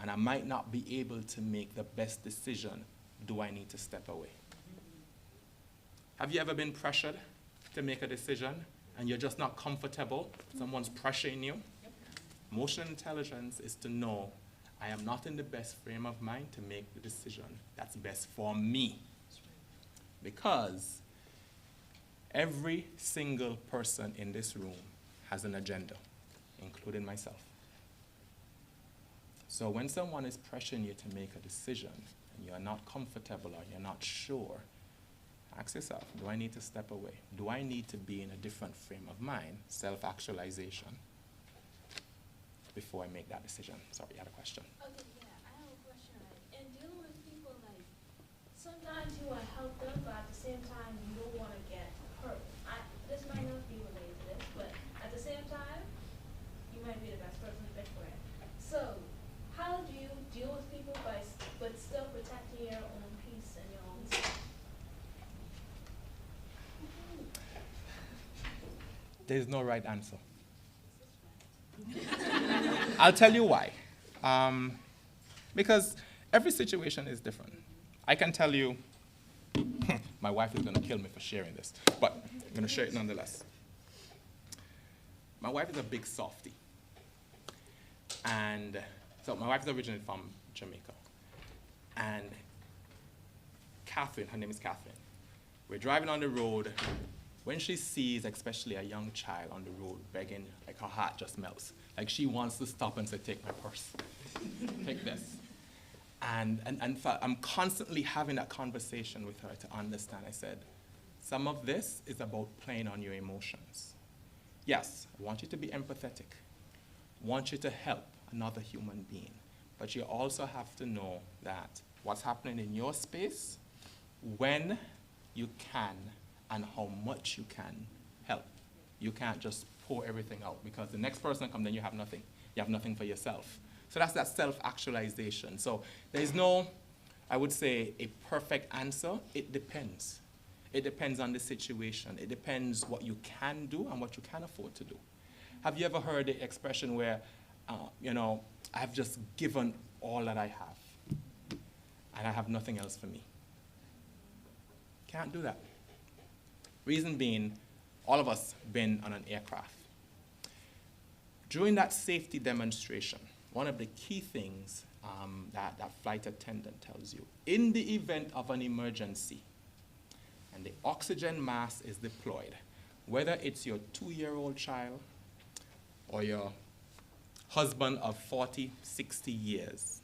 and I might not be able to make the best decision, do I need to step away? Have you ever been pressured to make a decision and you're just not comfortable? Someone's pressuring you? Emotional intelligence is to know I am not in the best frame of mind to make the decision that's best for me. Because every single person in this room has an agenda, including myself. So when someone is pressuring you to make a decision and you're not comfortable or you're not sure, ask yourself, do I need to step away? Do I need to be in a different frame of mind, self-actualization, before I make that decision? Sorry, you had a question. Okay, yeah, I have a question. In dealing with people, like, sometimes you want to help them, but at the same time, you don't want to get hurt. This might not be related to this, but at the same time, you might be the best person to pick for it. So, how do you deal with people but still protecting your own peace and your own self? There's no right answer. I'll tell you why. Because every situation is different. I can tell you, my wife is going to kill me for sharing this, but I'm going to share it nonetheless. My wife is a big softie. And so my wife is originally from Jamaica. And Catherine, her name is Catherine. We're driving on the road. When she sees, especially a young child on the road begging, like her heart just melts. Like she wants to stop and say, take my purse, take this. And I'm constantly having that conversation with her to understand. I said, some of this is about playing on your emotions. Yes, I want you to be empathetic. I want you to help another human being. But you also have to know that what's happening in your space, when you can, and how much you can help. You can't just pour everything out because the next person comes, then you have nothing. You have nothing for yourself. So that's that self-actualization. So there's no, I would say, a perfect answer. It depends. It depends on the situation. It depends what you can do and what you can afford to do. Have you ever heard the expression where, I've just given all that I have and I have nothing else for me? Can't do that. Reason being, all of us been on an aircraft. During that safety demonstration, one of the key things that flight attendant tells you, in the event of an emergency and the oxygen mask is deployed, whether it's your 2-year-old child or your husband of 40, 60 years,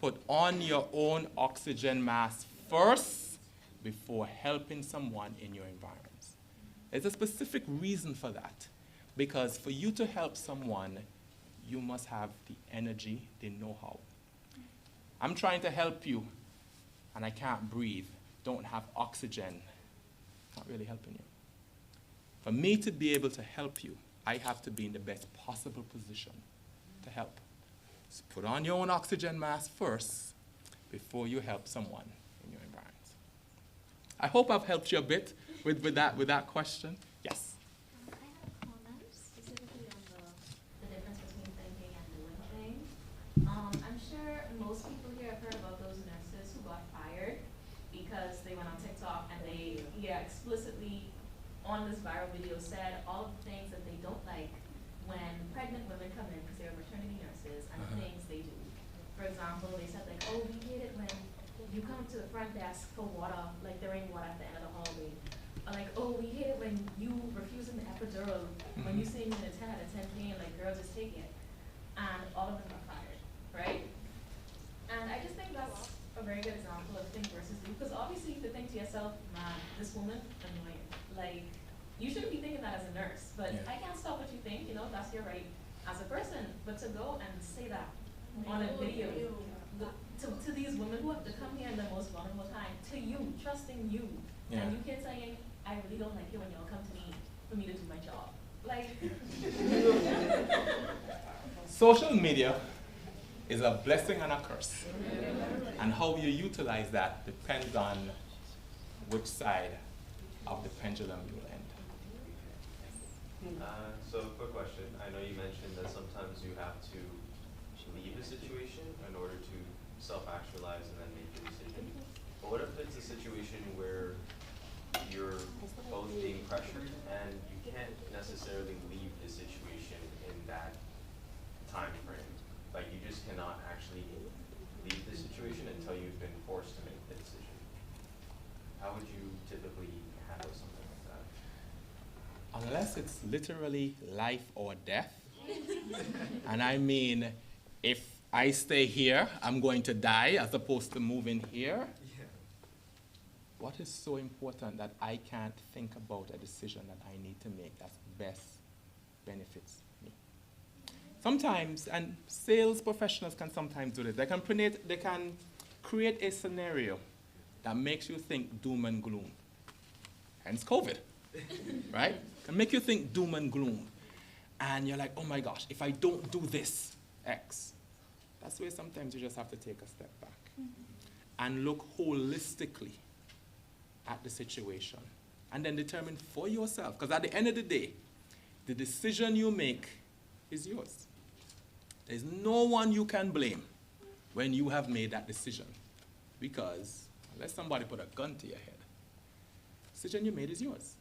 put on your own oxygen mask first before helping someone in your environments. There's a specific reason for that. Because for you to help someone, you must have the energy, the know-how. I'm trying to help you, and I can't breathe, don't have oxygen, not really helping you. For me to be able to help you, I have to be in the best possible position to help. So put on your own oxygen mask first before you help someone in your environment. I hope I've helped you a bit with that question. Yes? I have a comment specifically on the difference between thinking and doing things. I'm sure most people here have heard about those nurses who got fired because they went on TikTok and they explicitly on this viral video said all of the things that they don't pregnant women come in because they're maternity nurses and the things they do. For example, they said like, oh, we hate it when you come to the front desk for water, like there ain't water at the end of the hallway. Or like, oh, we hate it when you refusing the epidural, when you say you need a 10 out of 10 pain, like girl, just take it. And all of them got fired, right? And I just think that's a very good example of think versus do, because obviously you could think to yourself, man, this woman, annoying. Like, you shouldn't be thinking that as a nurse, but Yeah. I can't stop what you think, you know, that's your right as a person. But to go and say that on a video, to these women who have to come here in the most vulnerable time, to you, trusting you, Yeah. and you keep saying, I really don't like it when y'all come to me for me to do my job. Like, Social media is a blessing and a curse. And how you utilize that depends on which side of the pendulum you will end. So, quick question. I know you mentioned that sometimes you have to leave a situation in order to self-actualize and then make a decision. But what if it's a situation where you're both being pressured and you can't necessarily leave the situation in that time frame? Like, you just cannot actually leave the situation until you've been forced to make the decision. How would you typically handle something like that? Unless it's literally life or death. And I mean, if I stay here, I'm going to die as opposed to moving here. What is so important that I can't think about a decision that I need to make that best benefits me? Sometimes, and sales professionals can sometimes do this, they can create a scenario that makes you think doom and gloom. Hence COVID, right? Can make you think doom and gloom. And you're like, oh my gosh, if I don't do this, X. That's where sometimes you just have to take a step back and look holistically at the situation and then determine for yourself, because at the end of the day, the decision you make is yours. There's no one you can blame when you have made that decision, because unless somebody put a gun to your head, the decision you made is yours.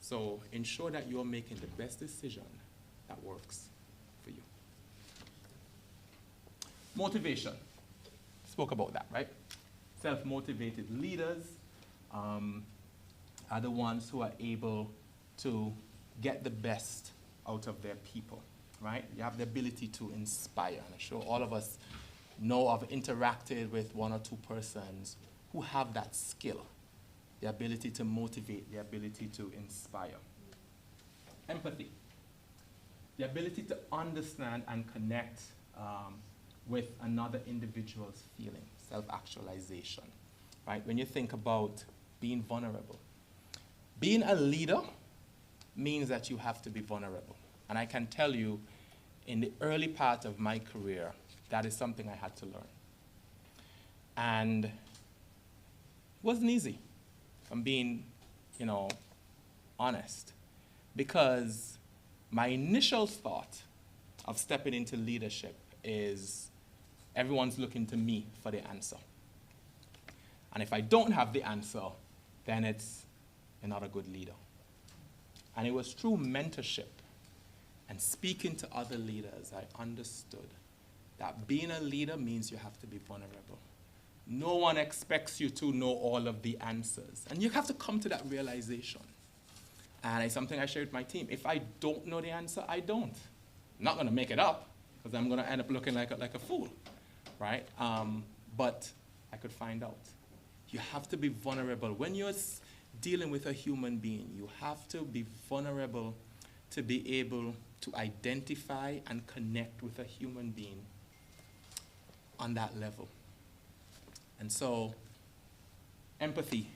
So ensure that you're making the best decision that works for you. Motivation. Spoke about that, right? Self-motivated leaders are the ones who are able to get the best out of their people, right? You have the ability to inspire. And I'm sure all of us know I've interacted with one or two persons who have that skill, the ability to motivate, the ability to inspire. Empathy, the ability to understand and connect with another individual's feeling, self-actualization, right? When you think about being vulnerable, being a leader means that you have to be vulnerable. And I can tell you, in the early part of my career, that is something I had to learn. And it wasn't easy, if I'm being, honest, because my initial thought of stepping into leadership is everyone's looking to me for the answer. And if I don't have the answer, then you're not a good leader. And it was through mentorship and speaking to other leaders, I understood that being a leader means you have to be vulnerable. No one expects you to know all of the answers. And you have to come to that realization. And it's something I share with my team. If I don't know the answer, I don't. I'm not going to make it up, because I'm going to end up looking like a fool, right? But I could find out. You have to be vulnerable. When you're dealing with a human being, you have to be vulnerable to be able to identify and connect with a human being on that level. And so, empathy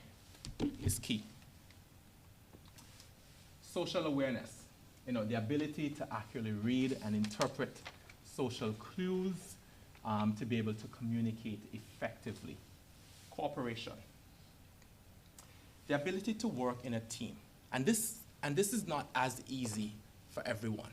is key. Social awareness, the ability to accurately read and interpret social clues, to be able to communicate effectively. Cooperation. The ability to work in a team. And this is not as easy for everyone.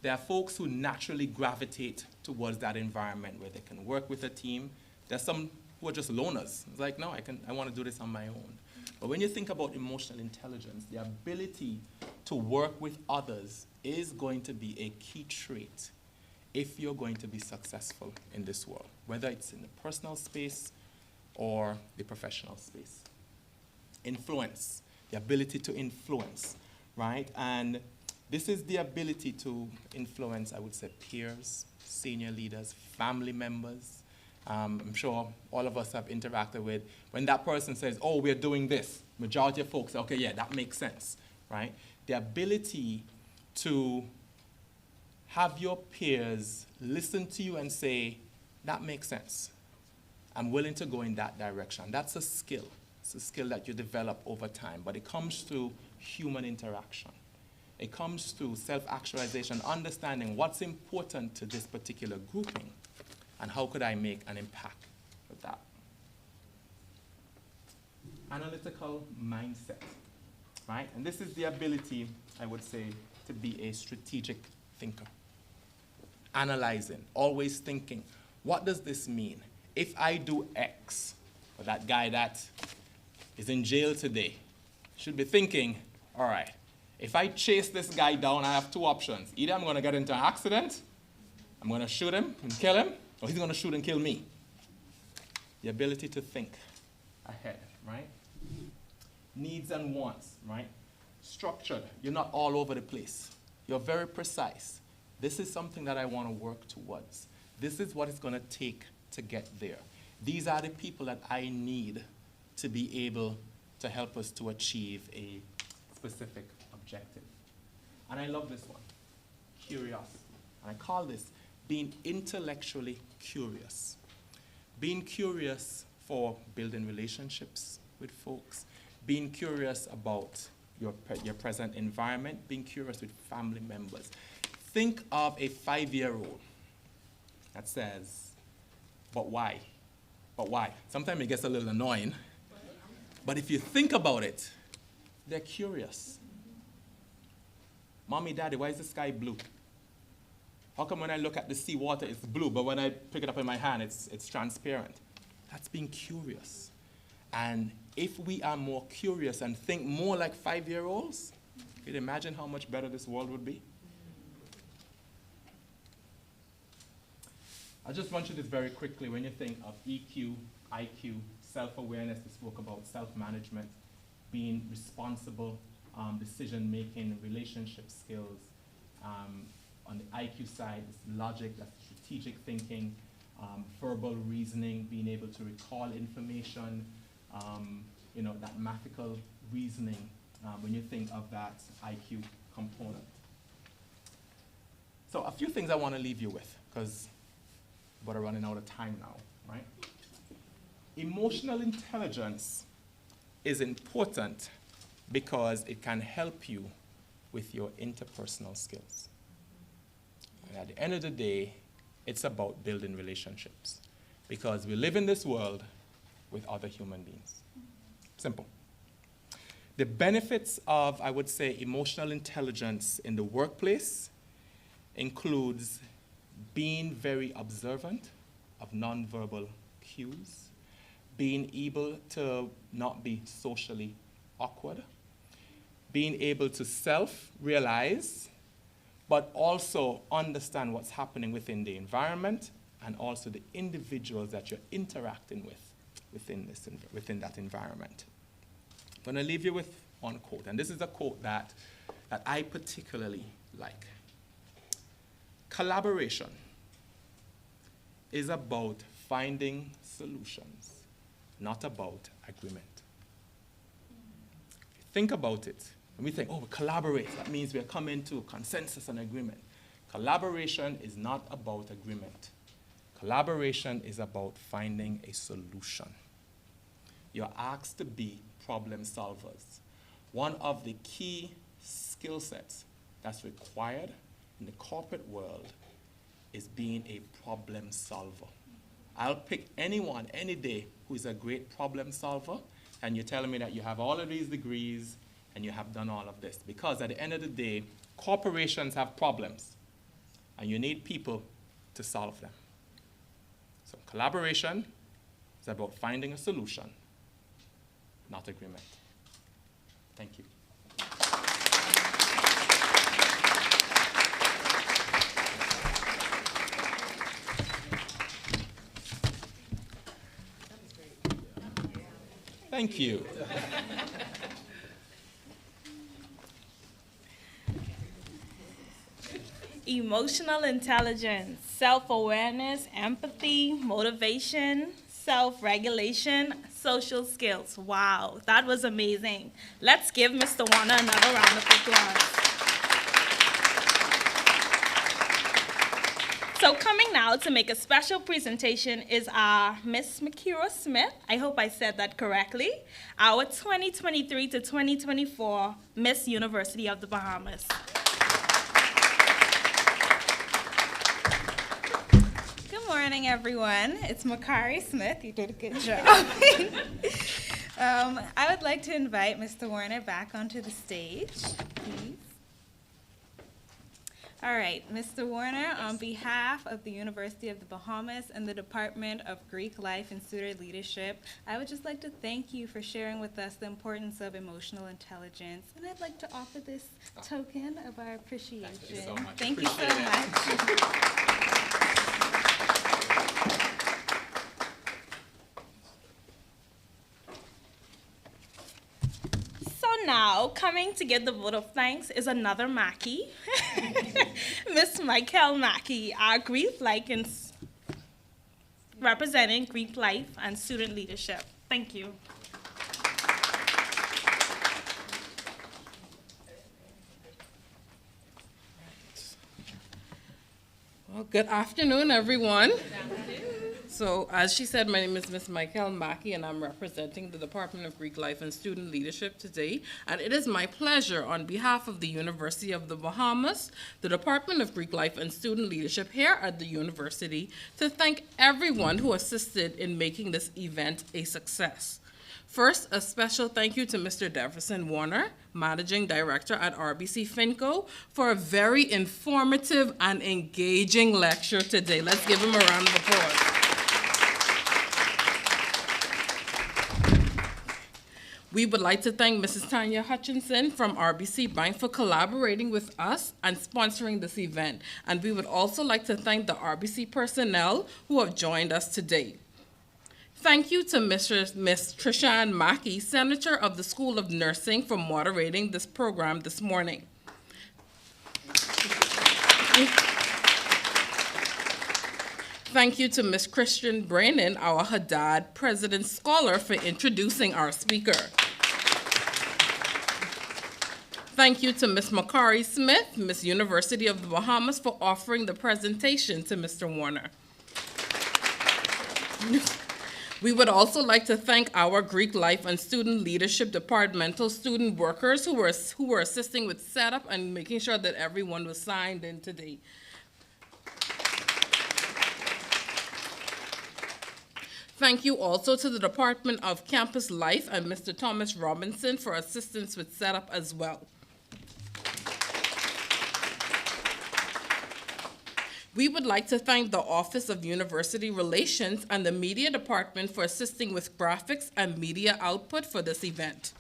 There are folks who naturally gravitate towards that environment where they can work with a team. There's some who are just loners. It's like, no, I want to do this on my own. But when you think about emotional intelligence, the ability to work with others is going to be a key trait if you're going to be successful in this world, whether it's in the personal space or the professional space. Influence, the ability to influence, right? And this is the ability to influence, I would say, peers, senior leaders, family members. I'm sure all of us have interacted with, when that person says, oh, we're doing this, majority of folks say, okay, yeah, that makes sense, right? The ability to have your peers listen to you and say, that makes sense. I'm willing to go in that direction. That's a skill. It's a skill that you develop over time, but it comes through human interaction. It comes through self-actualization, understanding what's important to this particular grouping and how could I make an impact with that. Analytical mindset, right? And this is the ability, I would say, to be a strategic thinker. Analyzing, always thinking, what does this mean? If I do X, or that guy that is in jail today should be thinking, all right, if I chase this guy down, I have two options. Either I'm going to get into an accident, I'm going to shoot him and kill him, or he's going to shoot and kill me. The ability to think ahead, right? Needs and wants, right? Structured. You're not all over the place. You're very precise. This is something that I want to work towards. This is what it's going to take to get there. These are the people that I need to be able to help us to achieve a specific objective. And I love this one, curiosity. And I call this being intellectually curious. Being curious for building relationships with folks, being curious about your present environment, being curious with family members. Think of a 5-year-old that says, but why? But why? Sometimes it gets a little annoying, but if you think about it, they're curious. Mommy, Daddy, why is the sky blue? How come when I look at the seawater, it's blue, but when I pick it up in my hand, it's transparent? That's being curious. And if we are more curious and think more like 5-year-olds, can you imagine how much better this world would be? I'll just run through this very quickly. When you think of EQ, IQ, self-awareness, we spoke about self-management, being responsible, decision-making, relationship skills. On the IQ side, it's logic, that's strategic thinking, verbal reasoning, being able to recall information, that mathematical reasoning when you think of that IQ component. So a few things I want to leave you with, because we're running out of time now, right? Emotional intelligence is important because it can help you with your interpersonal skills. And at the end of the day, it's about building relationships because we live in this world with other human beings. Simple. The benefits of, I would say, emotional intelligence in the workplace includes being very observant of nonverbal cues, being able to not be socially awkward, being able to self-realize, but also understand what's happening within the environment and also the individuals that you're interacting with within that environment. I'm going to leave you with one quote, and this is a quote that I particularly like. Collaboration is about finding solutions, not about agreement. Think about it. When we think, oh, we collaborate, that means we're coming to consensus and agreement. Collaboration is not about agreement. Collaboration is about finding a solution. You're asked to be problem solvers. One of the key skill sets that's required in the corporate world is being a problem solver. I'll pick anyone, any day, who is a great problem solver, and you're telling me that you have all of these degrees and you have done all of this. Because at the end of the day, corporations have problems, and you need people to solve them. So collaboration is about finding a solution, not agreement. Thank you. Thank you. Emotional intelligence, self-awareness, empathy, motivation, self-regulation, social skills. Wow, that was amazing. Let's give Mr. Warner another round of applause. So coming now to make a special presentation is our Miss Makira Smith. I hope I said that correctly. Our 2023 to 2024 Miss University of the Bahamas. Good morning, everyone. It's Makari Smith. You did a good job. I would like to invite Mr. Warner back onto the stage, please. All right, Mr. Warner, on behalf of the University of the Bahamas and the Department of Greek Life and Student Leadership, I would just like to thank you for sharing with us the importance of emotional intelligence. And I'd like to offer this token of our appreciation. Thank you so much. Thank you so Appreciate it. much. So now, coming to give the vote of thanks is another Mackey, Miss Michael Mackey, our Greek Life and representing Greek Life and Student Leadership. Thank you. Well, good afternoon, everyone. So, as she said, my name is Ms. Michael Mackey, and I'm representing the Department of Greek Life and Student Leadership today. And it is my pleasure, on behalf of the University of the Bahamas, the Department of Greek Life and Student Leadership here at the university, to thank everyone who assisted in making this event a success. First, a special thank you to Mr. Deverson Warner, Managing Director at RBC FINCO, for a very informative and engaging lecture today. Let's give him a round of applause. We would like to thank Mrs. Tanya Hutchinson from RBC Bank for collaborating with us and sponsoring this event. And we would also like to thank the RBC personnel who have joined us today. Thank you to Miss Trishan Mackey, Senator of the School of Nursing, for moderating this program this morning. Thank you to Ms. Christian Brannon, our Haddad President Scholar, for introducing our speaker. Thank you to Ms. Makari Smith, Miss University of the Bahamas, for offering the presentation to Mr. Warner. We would also like to thank our Greek Life and Student Leadership departmental student workers who were assisting with setup and making sure that everyone was signed in today. Thank you also to the Department of Campus Life and Mr. Thomas Robinson for assistance with setup as well. We would like to thank the Office of University Relations and the Media Department for assisting with graphics and media output for this event.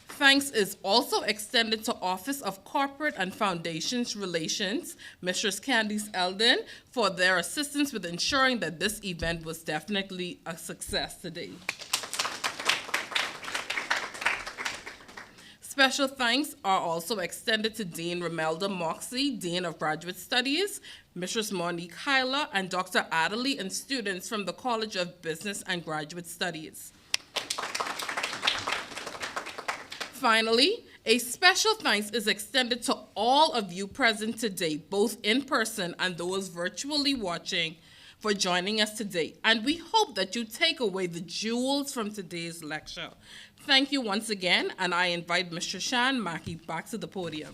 Thanks is also extended to Office of Corporate and Foundations Relations, Mrs. Candice Eldon, for their assistance with ensuring that this event was definitely a success today. Special thanks are also extended to Dean Romelda Moxley, Dean of Graduate Studies, Mrs. Monique Hyla, and Dr. Adderley, and students from the College of Business and Graduate Studies. Finally, a special thanks is extended to all of you present today, both in person and those virtually watching, for joining us today. And we hope that you take away the jewels from today's lecture. Thank you once again, and I invite Mr. Shan Mackey back to the podium.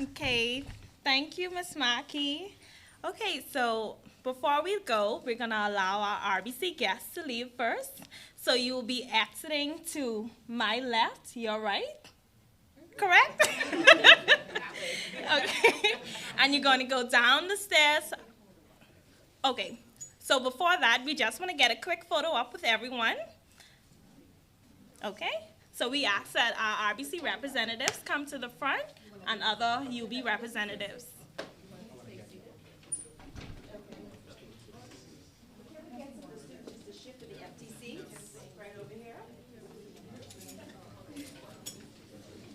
Okay, thank you, Ms. Mackey. Okay, so before we go, we're gonna allow our RBC guests to leave first. So you will be exiting to my left, your right, correct? Okay, and you're gonna go down the stairs. Okay, so before that, we just wanna get a quick photo up with everyone. Okay, so we ask that our RBC representatives come to the front and other UB representatives.